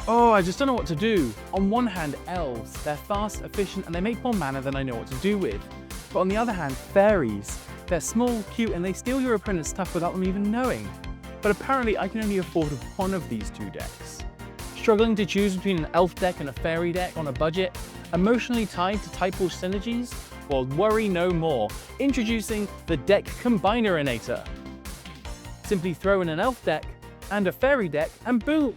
Oh, I just don't know what to do. On one hand, elves. They're fast, efficient, and they make more mana than I know what to do with. But on the other hand, fairies. They're small, cute, and they steal your opponent's stuff without them even knowing. But apparently I can only afford one of these two decks. Struggling to choose between an elf deck and a fairy deck on a budget? Emotionally tied to typal synergies? Well, worry no more. Introducing the deck Combinerinatour. Simply throw in an elf deck and a fairy deck and boom!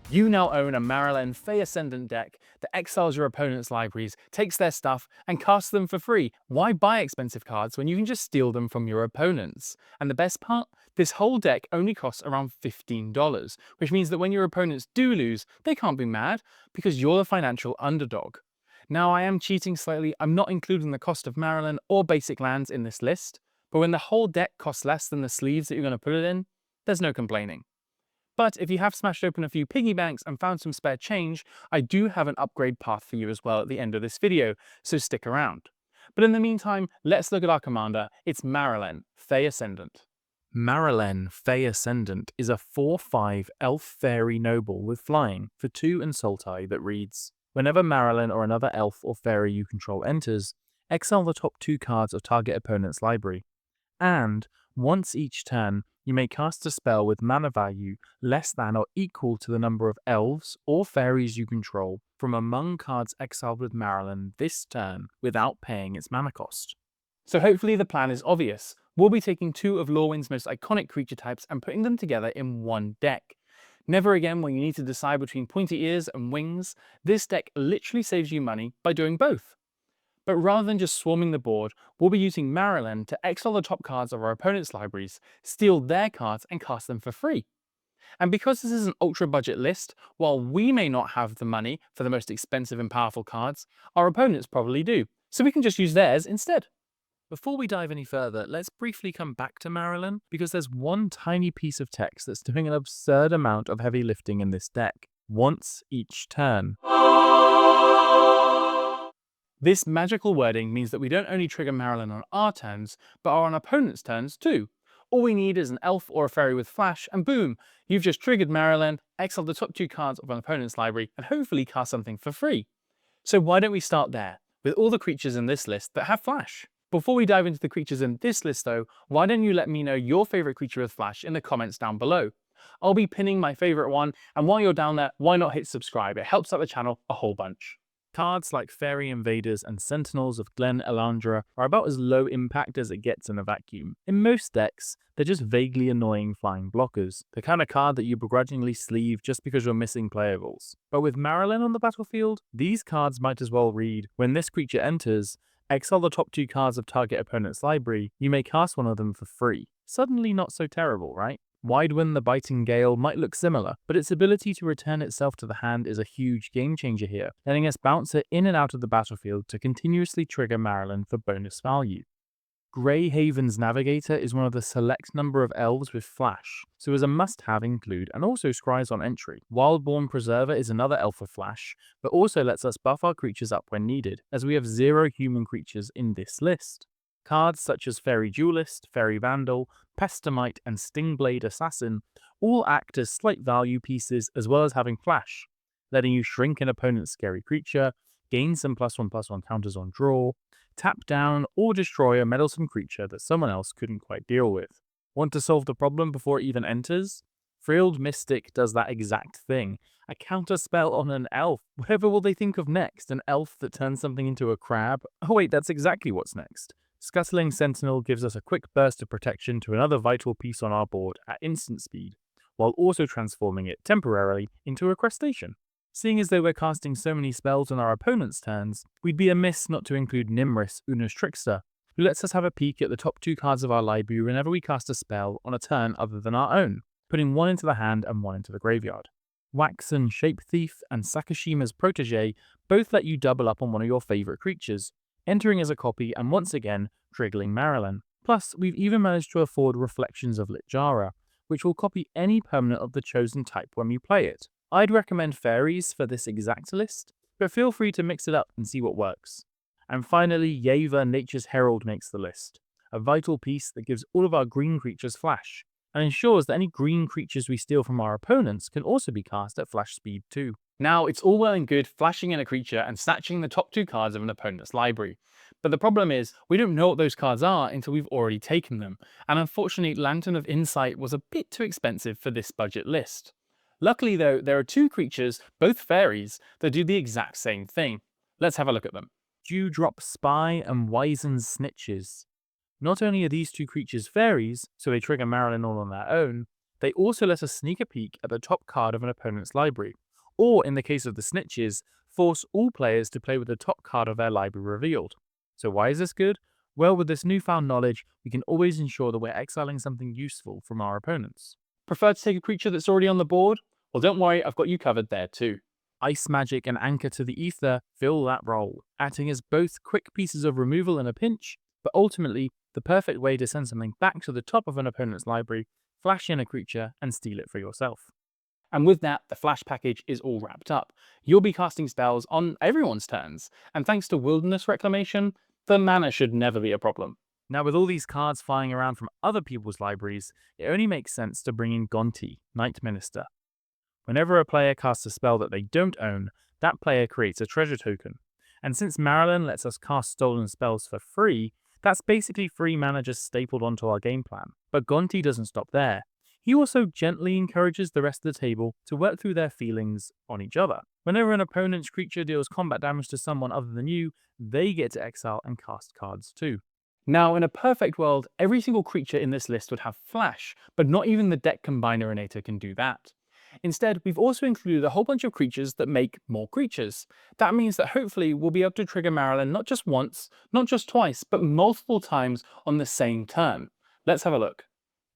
You now own a Maralen Fae Ascendant deck that exiles your opponent's libraries, takes their stuff, and casts them for free. Why buy expensive cards when you can just steal them from your opponents? And the best part? This whole deck only costs around $15, which means that when your opponents do lose, they can't be mad because you're the financial underdog. Now I am cheating slightly, I'm not including the cost of Maralen or basic lands in this list, but when the whole deck costs less than the sleeves that you're going to put it in, there's no complaining. But if you have smashed open a few piggy banks and found some spare change, I do have an upgrade path for you as well at the end of this video, so stick around. But in the meantime, let's look at our commander. It's Maralen, Fae Ascendant. Maralen, Fae Ascendant is a 4/5 elf fairy noble with flying for 2 and Sultai that reads, whenever Maralen or another elf or fairy you control enters, exile the top 2 cards of target opponent's library. And once each turn, you may cast a spell with mana value less than or equal to the number of elves or fairies you control from among cards exiled with Maralen this turn without paying its mana cost. So hopefully the plan is obvious. We'll be taking 2 of Lorwyn's most iconic creature types and putting them together in one deck. Never again will you need to decide between pointy ears and wings. This deck literally saves you money by doing both. But rather than just swarming the board, we'll be using Maralen to exile the top cards of our opponent's libraries, steal their cards and cast them for free. And because this is an ultra budget list, while we may not have the money for the most expensive and powerful cards, our opponents probably do, so we can just use theirs instead. Before we dive any further, let's briefly come back to Maralen, because there's one tiny piece of text that's doing an absurd amount of heavy lifting in this deck, once each turn. This magical wording means that we don't only trigger Maralen on our turns, but on opponents' turns too. All we need is an elf or a fairy with flash, and boom, you've just triggered Maralen, exiled the top 2 cards of an opponent's library, and hopefully cast something for free. So why don't we start there, with all the creatures in this list that have flash? Before we dive into the creatures in this list though, why don't you let me know your favourite creature with flash in the comments down below. I'll be pinning my favourite one, and while you're down there, why not hit subscribe? It helps out the channel a whole bunch. Cards like Fairy Invaders and Sentinels of Glen Elandra are about as low impact as it gets in a vacuum. In most decks, they're just vaguely annoying flying blockers, the kind of card that you begrudgingly sleeve just because you're missing playables. But with Maralen on the battlefield, these cards might as well read, when this creature enters, exile the top 2 cards of target opponent's library, you may cast one of them for free. Suddenly not so terrible, right? Widewind the Biting Gale might look similar, but its ability to return itself to the hand is a huge game changer here, letting us bounce it in and out of the battlefield to continuously trigger Maralen for bonus value. Greyhaven's Navigator is one of the select number of elves with flash, so as a must-have include and also scries on entry. Wildborn Preserver is another elf with flash, but also lets us buff our creatures up when needed, as we have 0 human creatures in this list. Cards such as Fairy Duelist, Fairy Vandal, Pestamite, and Stingblade Assassin all act as slight value pieces as well as having flash, letting you shrink an opponent's scary creature, gain some +1/+1 counters on draw, tap down or destroy a meddlesome creature that someone else couldn't quite deal with. Want to solve the problem before it even enters? Frilled Mystic does that exact thing. A counter spell on an elf. Whatever will they think of next? An elf that turns something into a crab? Oh wait, that's exactly what's next. Scuttling Sentinel gives us a quick burst of protection to another vital piece on our board at instant speed, while also transforming it temporarily into a crustacean. Seeing as though we're casting so many spells on our opponent's turns, we'd be amiss not to include Nimris, Una's Trickster, who lets us have a peek at the top 2 cards of our library whenever we cast a spell on a turn other than our own, putting 1 into the hand and 1 into the graveyard. Waxen Shape Thief and Sakashima's Protege both let you double up on one of your favourite creatures, entering as a copy and once again triggering Maralen. Plus, we've even managed to afford Reflections of Litjara, which will copy any permanent of the chosen type when we play it. I'd recommend fairies for this exact list, but feel free to mix it up and see what works. And finally, Yeva Nature's Herald makes the list, a vital piece that gives all of our green creatures flash, and ensures that any green creatures we steal from our opponents can also be cast at flash speed too. Now, it's all well and good flashing in a creature and snatching the top 2 cards of an opponent's library. But the problem is, we don't know what those cards are until we've already taken them, and unfortunately Lantern of Insight was a bit too expensive for this budget list. Luckily though, there are 2 creatures, both fairies, that do the exact same thing. Let's have a look at them. Dewdrop Spy and Wizened Snitches. Not only are these 2 creatures fairies, so they trigger Maralen all on their own, they also let us sneak a peek at the top card of an opponent's library, or in the case of the Snitches, force all players to play with the top card of their library revealed. So why is this good? Well, with this newfound knowledge, we can always ensure that we're exiling something useful from our opponents. Prefer to take a creature that's already on the board? Well, don't worry, I've got you covered there too. Ice Magic and Anchor to the Ether fill that role, acting as both quick pieces of removal in a pinch, but ultimately the perfect way to send something back to the top of an opponent's library, flash in a creature, and steal it for yourself. And with that, the flash package is all wrapped up. You'll be casting spells on everyone's turns, and thanks to Wilderness Reclamation, the mana should never be a problem. Now, with all these cards flying around from other people's libraries, it only makes sense to bring in Gonti, Night Minister. Whenever a player casts a spell that they don't own, that player creates a treasure token. And since Maralen lets us cast stolen spells for free, that's basically free mana just stapled onto our game plan. But Gonti doesn't stop there. He also gently encourages the rest of the table to work through their feelings on each other. Whenever an opponent's creature deals combat damage to someone other than you, they get to exile and cast cards too. Now, in a perfect world, every single creature in this list would have flash, but not even the deck Combiner can do that. Instead, we've also included a whole bunch of creatures that make more creatures. That means that hopefully we'll be able to trigger Maralen not just once, not just twice, but multiple times on the same turn. Let's have a look.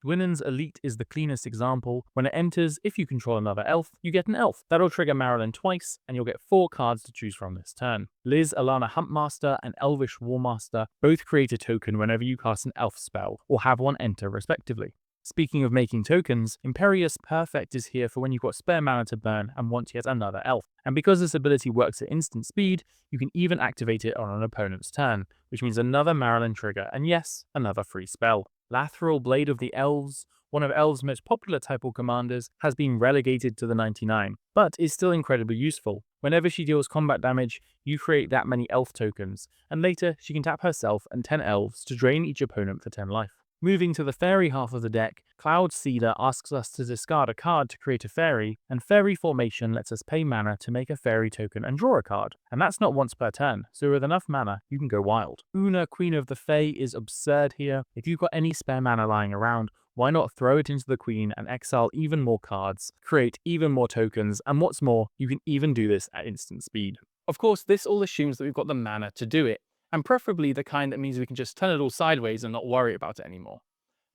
Dwinnen's Elite is the cleanest example. When it enters, if you control another elf, you get an elf. That'll trigger Maralen twice, and you'll get 4 cards to choose from this turn. Liz, Alana Huntmaster, and Elvish Warmaster both create a token whenever you cast an elf spell, or have one enter respectively. Speaking of making tokens, Imperious Perfect is here for when you've got spare mana to burn and want yet another elf. And because this ability works at instant speed, you can even activate it on an opponent's turn, which means another Maralen trigger and yes, another free spell. Lateral Blade of the Elves, one of Elves' most popular typal commanders, has been relegated to the 99, but is still incredibly useful. Whenever she deals combat damage, you create that many elf tokens, and later she can tap herself and 10 elves to drain each opponent for 10 life. Moving to the fairy half of the deck, Cloud Seeder asks us to discard a card to create a fairy, and Fairy Formation lets us pay mana to make a fairy token and draw a card. And that's not once per turn, so with enough mana, you can go wild. Una, Queen of the Fae, is absurd here. If you've got any spare mana lying around, why not throw it into the Queen and exile even more cards, create even more tokens, and what's more, you can even do this at instant speed. Of course, this all assumes that we've got the mana to do it, and preferably the kind that means we can just turn it all sideways and not worry about it anymore.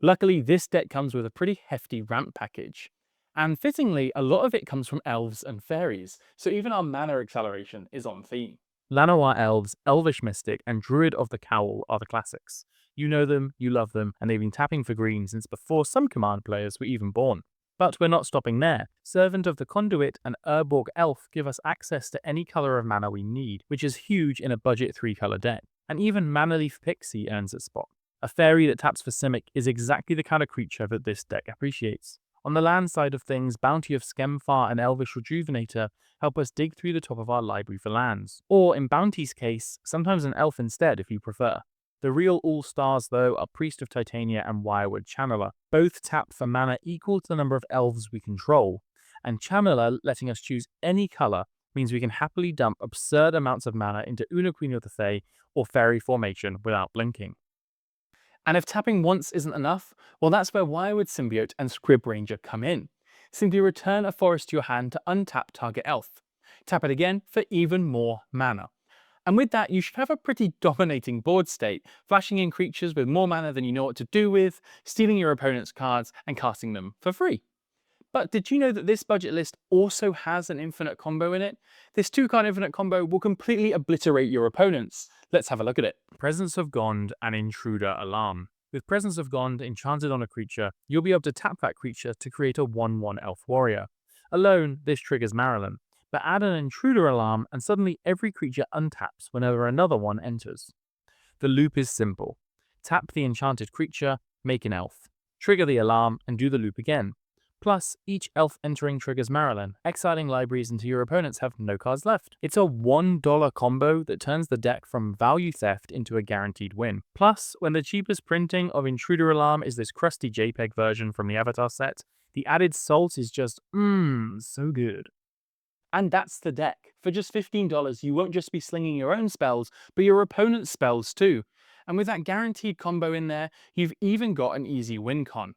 Luckily, this deck comes with a pretty hefty ramp package, and fittingly, a lot of it comes from elves and fairies, so even our mana acceleration is on theme. Llanowar Elves, Elvish Mystic, and Druid of the Cowl are the classics. You know them, you love them, and they've been tapping for green since before some command players were even born. But we're not stopping there. Servant of the Conduit and Urborg Elf give us access to any color of mana we need, which is huge in a budget 3-color deck. And even Mana Leaf Pixie earns its spot. A fairy that taps for Simic is exactly the kind of creature that this deck appreciates. On the land side of things, Bounty of Skemfar and Elvish Rejuvenator help us dig through the top of our library for lands. Or, in Bounty's case, sometimes an elf instead if you prefer. The real all-stars, though, are Priest of Titania and Wirewood Channeler, both tap for mana equal to the number of elves we control, and Channeler letting us choose any color means we can happily dump absurd amounts of mana into Una, Queen of the Fae or Fairy Formation without blinking. And if tapping once isn't enough, well, that's where Wirewood Symbiote and Scrib Ranger come in. Simply return a forest to your hand to untap target elf. Tap it again for even more mana. And with that, you should have a pretty dominating board state, flashing in creatures with more mana than you know what to do with, stealing your opponent's cards, and casting them for free. But did you know that this budget list also has an infinite combo in it? This 2-card infinite combo will completely obliterate your opponents. Let's have a look at it. Presence of Gond and Intruder Alarm. With Presence of Gond enchanted on a creature, you'll be able to tap that creature to create a 1/1 Elf Warrior. Alone, this triggers Maralen, but add an Intruder Alarm and suddenly every creature untaps whenever another one enters. The loop is simple. Tap the enchanted creature, make an elf. trigger the alarm, and do the loop again. Plus, each elf entering triggers Maralen, exiling libraries until your opponents have no cards left. It's a $1 combo that turns the deck from value theft into a guaranteed win. Plus, when the cheapest printing of Intruder Alarm is this crusty JPEG version from the Avatar set, the added salt is just so good. And that's the deck. For just $15, you won't just be slinging your own spells, but your opponent's spells too. And with that guaranteed combo in there, you've even got an easy win con.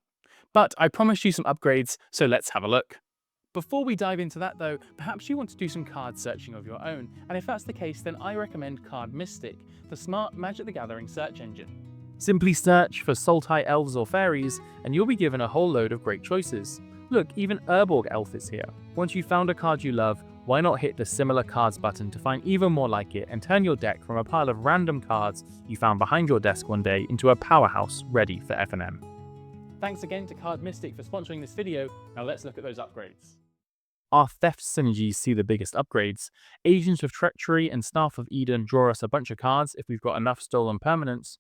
But I promised you some upgrades, so let's have a look. Before we dive into that though, perhaps you want to do some card searching of your own, and if that's the case, then I recommend Card Mystic, the smart Magic the Gathering search engine. Simply search for Sultai elves or fairies, and you'll be given a whole load of great choices. Look, even Urborg Elf is here. Once you've found a card you love, why not hit the similar cards button to find even more like it and turn your deck from a pile of random cards you found behind your desk one day into a powerhouse ready for F&M. Thanks again to Card Mystic for sponsoring this video. Now let's look at those upgrades. Our theft synergies see the biggest upgrades. Agent of Treachery and Staff of Eden draw us a bunch of cards if we've got enough stolen permanents.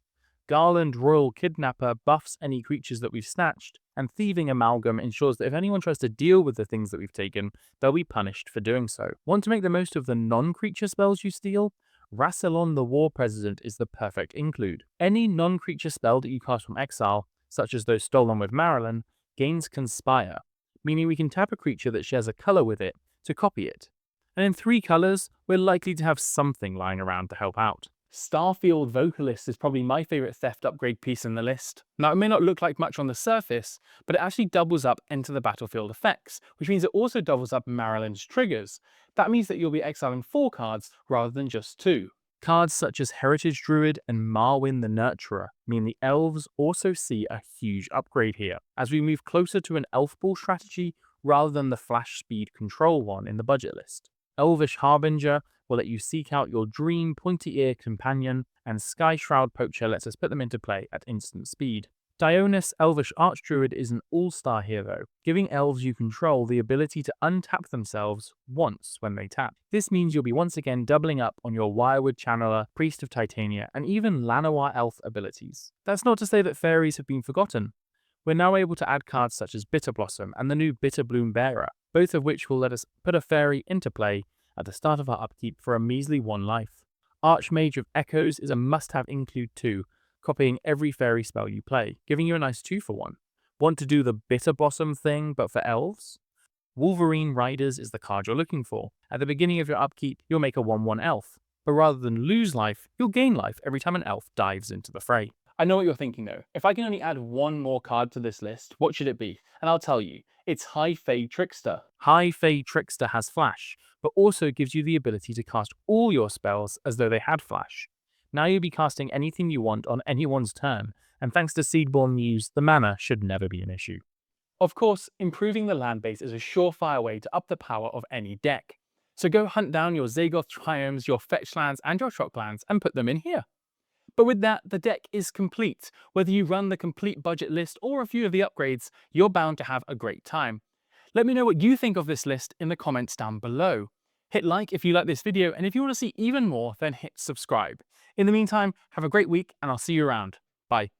Garland Royal Kidnapper buffs any creatures that we've snatched, and Thieving Amalgam ensures that if anyone tries to deal with the things that we've taken, they'll be punished for doing so. Want to make the most of the non-creature spells you steal? Rassilon the War President is the perfect include. Any non-creature spell that you cast from exile, such as those stolen with Maralen, gains Conspire, meaning we can tap a creature that shares a color with it to copy it. And in 3 colors, we're likely to have something lying around to help out. Starfield Vocalist is probably my favorite theft upgrade piece in the list. Now, it may not look like much on the surface, but it actually doubles up Enter the Battlefield effects, which means it also doubles up Maralen's triggers. That means that you'll be exiling 4 cards rather than just 2. Cards such as Heritage Druid and Marwyn the Nurturer mean the elves also see a huge upgrade here, as we move closer to an elf ball strategy rather than the flash speed control one in the budget list. Elvish Harbinger will let you seek out your dream pointy ear companion, and Sky Shroud Poacher lets us put them into play at instant speed. Dionys Elvish Archdruid is an all-star hero, giving elves you control the ability to untap themselves once when they tap. This means you'll be once again doubling up on your Wirewood Channeler, Priest of Titania, and even Llanowar Elf abilities. That's not to say that fairies have been forgotten. We're now able to add cards such as Bitter Blossom and the new Bitter Bloom Bearer, both of which will let us put a fairy into play at the start of our upkeep for a measly 1 life. Archmage of Echoes is a must-have include too, copying every fairy spell you play, giving you a nice 2-for-1. Want to do the Bitter Blossom thing, but for elves? Wolverine Riders is the card you're looking for. At the beginning of your upkeep, you'll make a 1/1 elf, but rather than lose life, you'll gain life every time an elf dives into the fray. I know what you're thinking though. If I can only add 1 more card to this list, what should it be? And I'll tell you, it's High Fae Trickster. High Fae Trickster has Flash, but also gives you the ability to cast all your spells as though they had Flash. Now you'll be casting anything you want on anyone's turn, and thanks to Seedborn Muse, the mana should never be an issue. Of course, improving the land base is a surefire way to up the power of any deck. So go hunt down your Zagoth Triomes, your Fetch lands, and your Shock lands, and put them in here. But with that, the deck is complete. Whether you run the complete budget list or a few of the upgrades, you're bound to have a great time. Let me know what you think of this list in the comments down below. Hit like if you like this video, and if you want to see even more, then hit subscribe. In the meantime, have a great week, and I'll see you around. Bye.